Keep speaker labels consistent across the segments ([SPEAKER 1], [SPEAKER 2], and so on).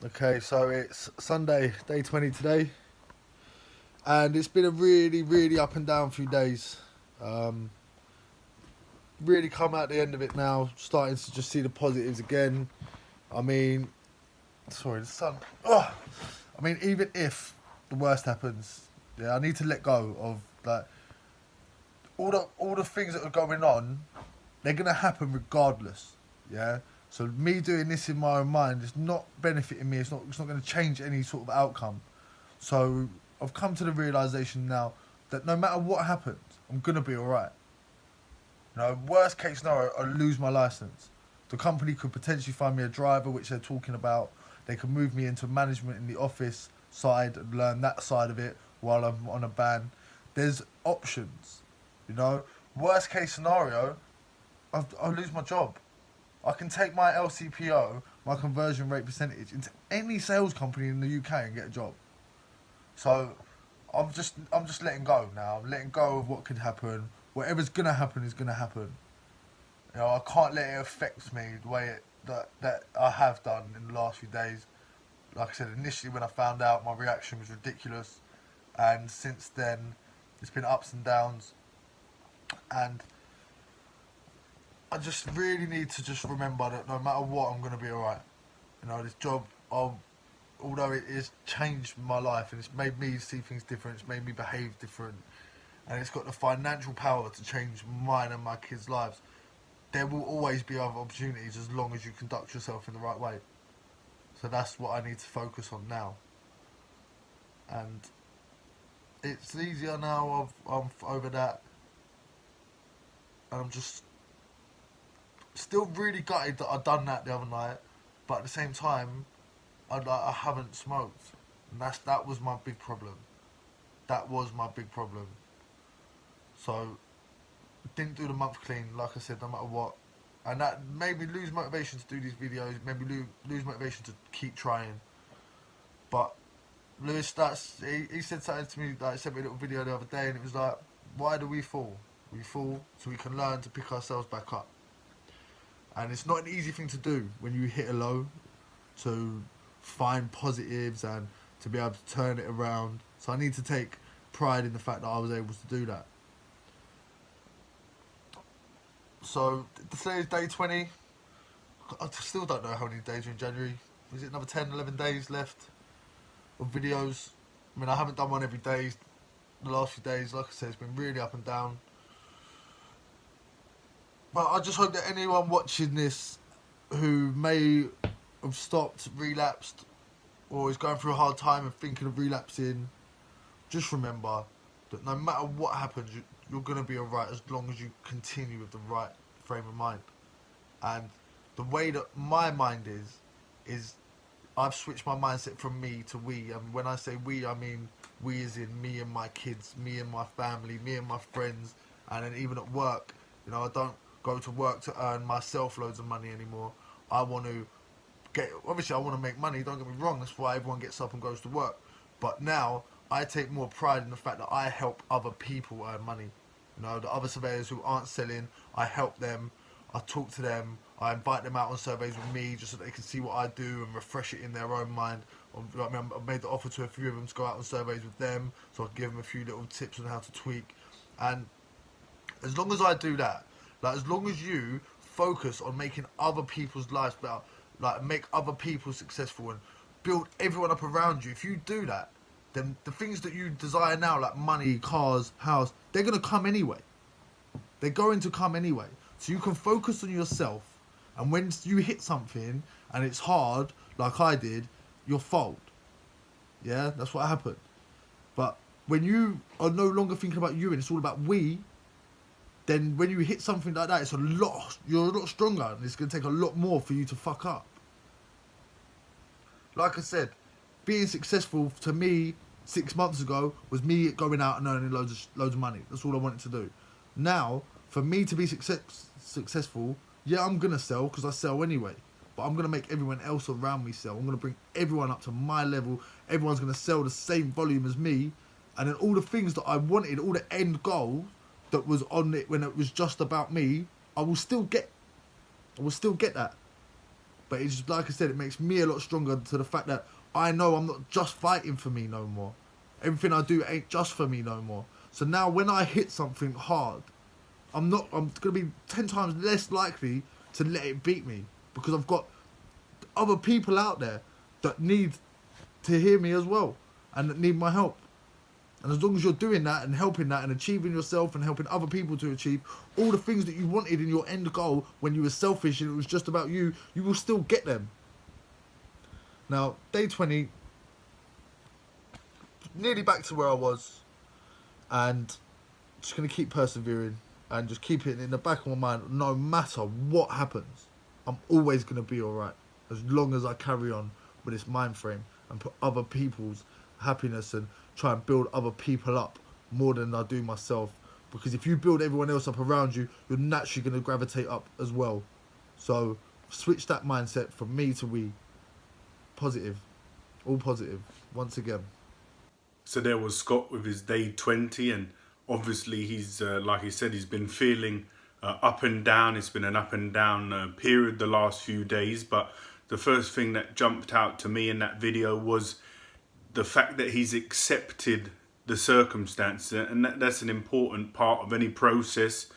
[SPEAKER 1] Okay, so it's Sunday, day 20 today, and it's been a really, really up and down few days. Um, really come out the end of it now, starting to just see the positives again. I mean, sorry, the sun. Oh, I mean, even if the worst happens, yeah, I need to let go of like all the things that are going on. They're gonna happen regardless. Yeah. So me doing this in my own mind is not benefiting me. It's not going to change any sort of outcome. So I've come to the realization now that no matter what happens, I'm gonna be alright. You know, worst case scenario, I lose my license. The company could potentially find me a driver, which they're talking about. They could move me into management in the office side and learn that side of it while I'm on a ban. There's options, you know. Worst case scenario, I'll lose my job. I can take my LCPO, my conversion rate percentage, into any sales company in the UK and get a job. So I'm just letting go now. I'm letting go of what could happen. Whatever's gonna happen is gonna happen. You know, I can't let it affect me the way that I have done in the last few days. Like I said, initially when I found out, my reaction was ridiculous, and since then, it's been ups and downs. And I just really need to just remember that no matter what, I'm gonna be alright. You know, this job, although it has changed my life and it's made me see things different, it's made me behave different, and it's got the financial power to change mine and my kids' lives. There will always be other opportunities as long as you conduct yourself in the right way. So that's what I need to focus on now. And it's easier now. I'm over that, and I'm just still really gutted that I done that the other night. But at the same time, I haven't smoked, and that was my big problem. That was my big problem. So didn't do the month clean, like I said, no matter what. And that made me lose motivation to do these videos, made me lose motivation to keep trying. But Lewis, he said something to me, like, sent me a little video the other day, and it was like, why do we fall? We fall so we can learn to pick ourselves back up. And it's not an easy thing to do when you hit a low, to find positives and to be able to turn it around. So I need to take pride in the fact that I was able to do that. So today is day 20. I still don't know how many days are in January. Is it another 10, 11 days left of videos? I mean, I haven't done one every day the last few days. Like I said, it's been really up and down. But I just hope that anyone watching this who may have stopped, relapsed, or is going through a hard time and thinking of relapsing, just remember that no matter what happens, you're going to be alright as long as you continue with the right frame of mind. And the way that my mind is I've switched my mindset from me to we. And when I say we, I mean we as in me and my kids, me and my family, me and my friends, and then even at work. You know, I don't go to work to earn myself loads of money anymore. I want to obviously I want to make money. Don't get me wrong. That's why everyone gets up and goes to work. But now I take more pride in the fact that I help other people earn money. You know, the other surveyors who aren't selling, I help them. I talk to them. I invite them out on surveys with me just so they can see what I do and refresh it in their own mind. I've made the offer to a few of them to go out on surveys with them, so I can give them a few little tips on how to tweak. And as long as I do that, like as long as you focus on making other people's lives better, like make other people successful and build everyone up around you, if you do that, then the things that you desire now, like money, cars, house, they're gonna come anyway. They're going to come anyway. So you can focus on yourself, and when you hit something and it's hard, like I did, you'll fold. Yeah, that's what happened. But when you are no longer thinking about you and it's all about we, then when you hit something like that, you're a lot stronger, and it's going to take a lot more for you to fuck up. Like I said, being successful to me 6 months ago was me going out and earning loads of money. That's all I wanted to do. Now, for me to be successful, yeah, I'm gonna sell because I sell anyway. But I'm gonna make everyone else around me sell. I'm gonna bring everyone up to my level. Everyone's gonna sell the same volume as me, and then all the things that I wanted, all the end goal that was on it when it was just about me, I will still get. I will still get that. But it's like I said, it makes me a lot stronger to the fact that I know I'm not just fighting for me no more. Everything I do ain't just for me no more. So now when I hit something hard, I'm going to be 10 times less likely to let it beat me, because I've got other people out there that need to hear me as well and that need my help. And as long as you're doing that and helping that and achieving yourself and helping other people to achieve all the things that you wanted in your end goal when you were selfish and it was just about you, you will still get them. Now, day 20, nearly back to where I was, and just going to keep persevering and just keep it in the back of my mind. No matter what happens, I'm always going to be alright, as long as I carry on with this mind frame and put other people's happiness and try and build other people up more than I do myself. Because if you build everyone else up around you, you're naturally going to gravitate up as well. So switch that mindset from me to we. Positive. All positive. Once again.
[SPEAKER 2] So there was Scott with his day 20, and obviously he's, like he said, he's been feeling up and down. It's been an up and down period the last few days. But the first thing that jumped out to me in that video was the fact that he's accepted the circumstance, and that's an important part of any process,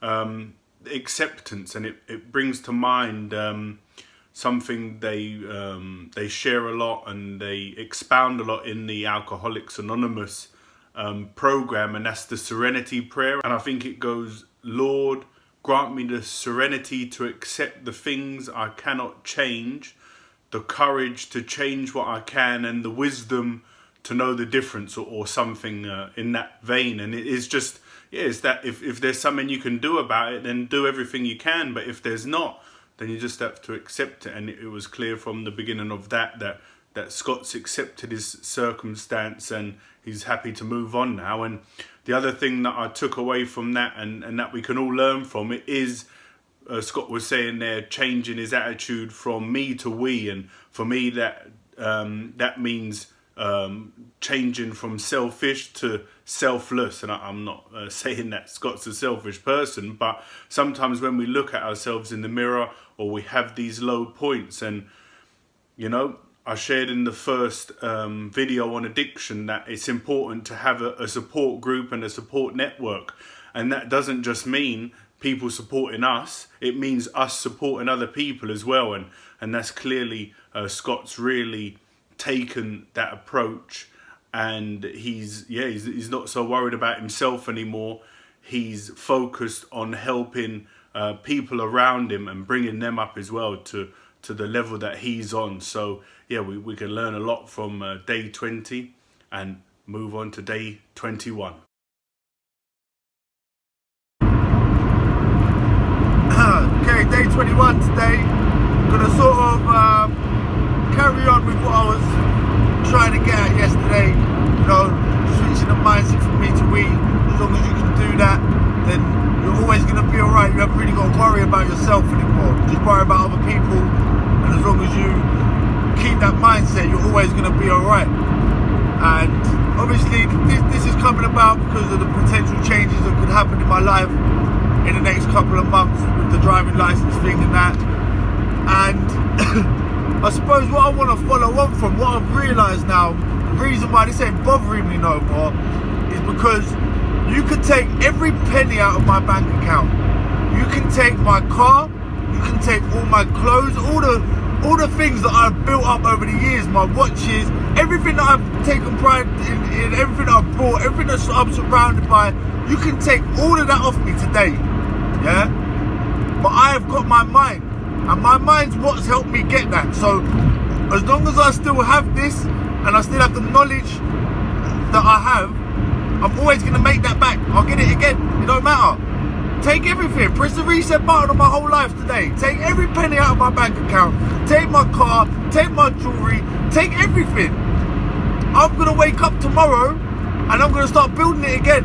[SPEAKER 2] acceptance. And it brings to mind something they share a lot and they expound a lot in the Alcoholics Anonymous program, and that's the serenity prayer. And I think it goes, Lord, grant me the serenity to accept the things I cannot change, the courage to change what I can, and the wisdom to know the difference, or something in that vein. And it is just, yeah, it's that if there's something you can do about it, then do everything you can. But if there's not, then you just have to accept it. And it was clear from the beginning of that Scott's accepted his circumstance and he's happy to move on now. And the other thing that I took away from that, and that we can all learn from it, is Scott was saying there, changing his attitude from me to we. And for me, that means changing from selfish to selfless. And I'm not saying that Scott's a selfish person, but sometimes when we look at ourselves in the mirror, or we have these low points, and you know, I shared in the first video on addiction that it's important to have a support group and a support network. And that doesn't just mean people supporting us, it means us supporting other people as well. And that's clearly Scott's really taken that approach, and he's not so worried about himself anymore. He's focused on helping people around him and bringing them up as well to the level that he's on. So yeah, we can learn a lot from day 20 and move on to day 21.
[SPEAKER 1] Okay, day 21 today. Gonna sort of carry on with what I was trying to get at yesterday. You know, switching the mindset from me to we. As long as you can do that, then you're always gonna be alright. You haven't really got to worry about yourself anymore. Just worry about other people. And as long as you keep that mindset, you're always gonna be alright. And obviously, this is coming about because of the potential changes that could happen in my life in the next couple of months with the driving license thing and that. And I suppose what I want to follow on from, what I've realised now, the reason why this ain't bothering me no more, is because you can take every penny out of my bank account. You can take my car, you can take all my clothes, all the things that I've built up over the years, my watches, everything that I've taken pride in, everything that I've bought, everything that I'm surrounded by. You can take all of that off me today, yeah? But I have got my mind, and my mind's what's helped me get that. So as long as I still have this, and I still have the knowledge that I have, I'm always going to make that back. I'll get it again, it don't matter. Take everything, press the reset button on my whole life today. Take every penny out of my bank account, take my car, take my jewellery, take everything. I'm going to wake up tomorrow and I'm going to start building it again.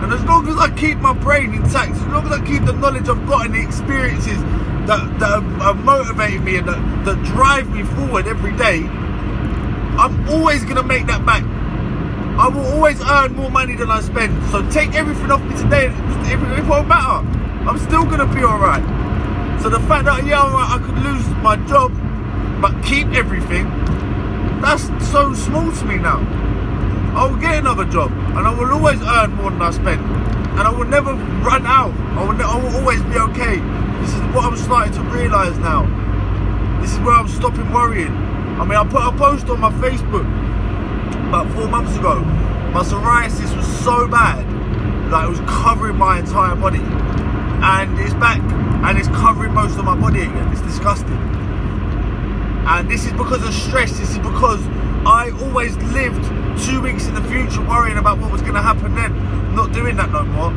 [SPEAKER 1] And as long as I keep my brain intact, as long as I keep the knowledge I've got and the experiences that have motivated me and that drive me forward every day, I'm always going to make that back. I will always earn more money than I spend. So take everything off me today. It won't matter. I'm still going to be alright. So the fact that, yeah, I could lose my job, but keep everything, that's so small to me now. I will get another job, and I will always earn more than I spend, and I will never run out. I will always be okay. This is what I'm starting to realise now. This is where I'm stopping worrying. I mean, I put a post on my Facebook about 4 months ago. My psoriasis was so bad that it was covering my entire body, and it's back, and it's covering most of my body again. It's disgusting. And this is because of stress. This is because I always lived 2 weeks in the future worrying about what was going to happen then. I'm not doing that no more.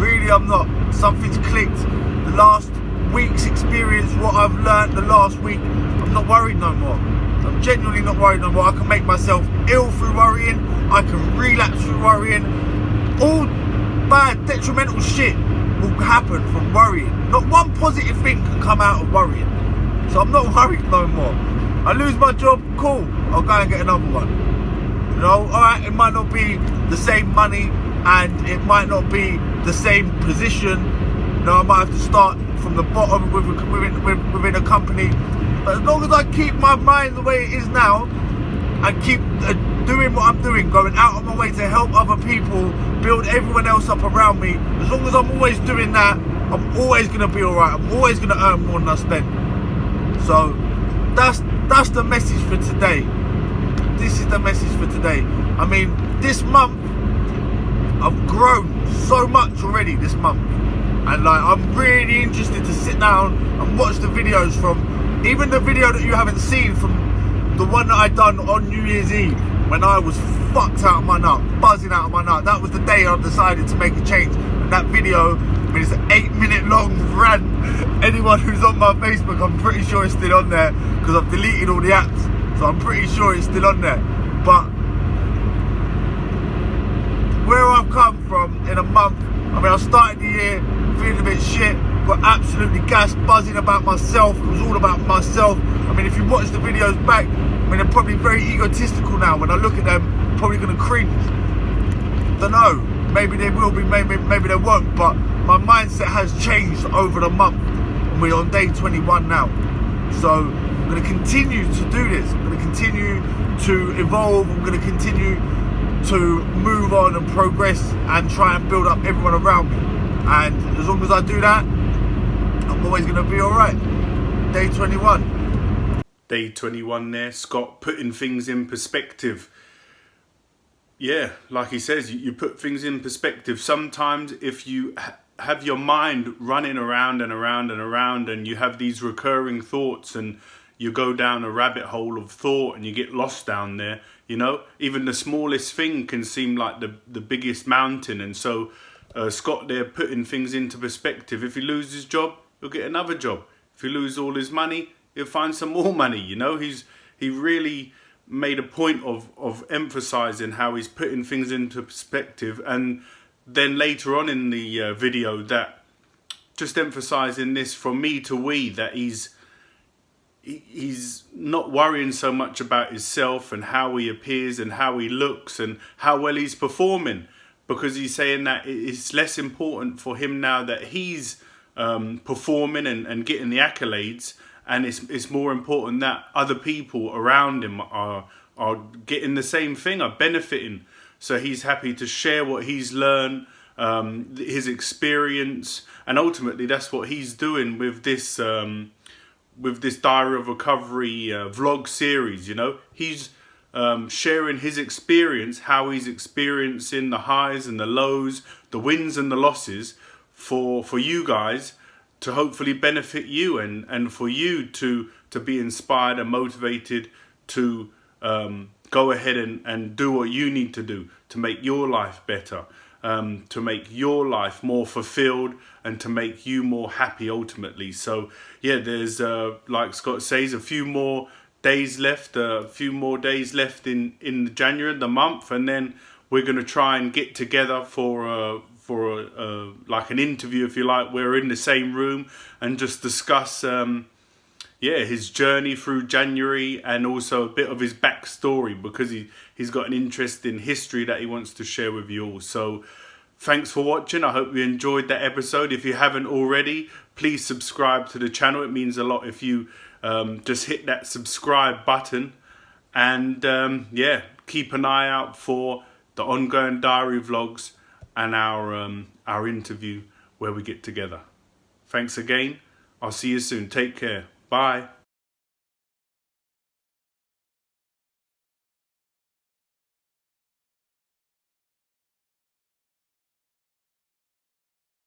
[SPEAKER 1] Really, I'm not. Something's clicked. The last week's experience, what I've learned the last week, I'm not worried no more. I'm genuinely not worried no more. I can make myself ill through worrying. I can relapse through worrying. All bad, detrimental shit will happen from worrying. Not one positive thing can come out of worrying. So I'm not worried no more. I lose my job, cool. I'll go and get another one. You know, alright, it might not be the same money and it might not be the same position. You know, I might have to start from the bottom within a company. But as long as I keep my mind the way it is now, and keep doing what I'm doing, going out of my way to help other people, build everyone else up around me, as long as I'm always doing that, I'm always going to be alright. I'm always going to earn more than I spend. So that's the message for today. This is the message for today. I mean, this month I've grown so much already this month, and like I'm really interested to sit down and watch the videos from, even the video that you haven't seen, from the one that I done on New Year's Eve when I was fucked out of my nut, buzzing out of my nut. That was the day I decided to make a change. And that video, I mean, it's an 8-minute long rant. Anyone who's on my Facebook, I'm pretty sure it's still on there, because I've deleted all the apps, so I'm pretty sure it's still on there. But where I've come from in a month, I mean, I started the year feeling a bit shit, got absolutely gassed, buzzing about myself. It was all about myself. I mean, if you watch the videos back, I mean, they're probably very egotistical now. When I look at them, I'm probably going to cringe. Don't know. Maybe they will be, maybe they won't. But my mindset has changed over the month, and we're on day 21 now. So I'm going to continue to do this. I'm going to continue to evolve. I'm going to continue to move on and progress and try and build up everyone around me. And as long as I do that, I'm always going to be all right. Day 21.
[SPEAKER 2] Day 21 there, Scott, putting things in perspective. Yeah, like he says, you put things in perspective. Sometimes if you have your mind running around and around and around, and you have these recurring thoughts, and you go down a rabbit hole of thought and you get lost down there, you know, even the smallest thing can seem like the biggest mountain. And so Scott there putting things into perspective. If he loses his job, he'll get another job. If he loses all his money, he'll find some more money. You know, he really made a point of emphasizing how he's putting things into perspective. And then later on in the video, that just emphasizing this from me to we, that he's not worrying so much about himself and how he appears and how he looks and how well he's performing, because he's saying that it's less important for him now that he's performing and getting the accolades, and it's more important that other people around him are getting the same thing, are benefiting. So he's happy to share what he's learned, his experience, and ultimately that's what he's doing with this Diary of Recovery vlog series. You know, he's sharing his experience, how he's experiencing the highs and the lows, the wins and the losses, for you guys to hopefully benefit you, and for you to be inspired and motivated to go ahead and do what you need to do to make your life better, to make your life more fulfilled, and to make you more happy ultimately. So yeah, there's like Scott says, a few more days left, in January, the month, and then we're going to try and get together for like an interview, if you like. We're in the same room and just discuss his journey through January, and also a bit of his backstory, because he's got an interest in history that he wants to share with you all. So Thanks for watching. I hope you enjoyed that episode. If you haven't already, please subscribe to the channel. It means a lot if you just hit that subscribe button. And yeah, keep an eye out for the ongoing diary vlogs and our interview where we get together. Thanks again. I'll see you soon. Take care. Bye.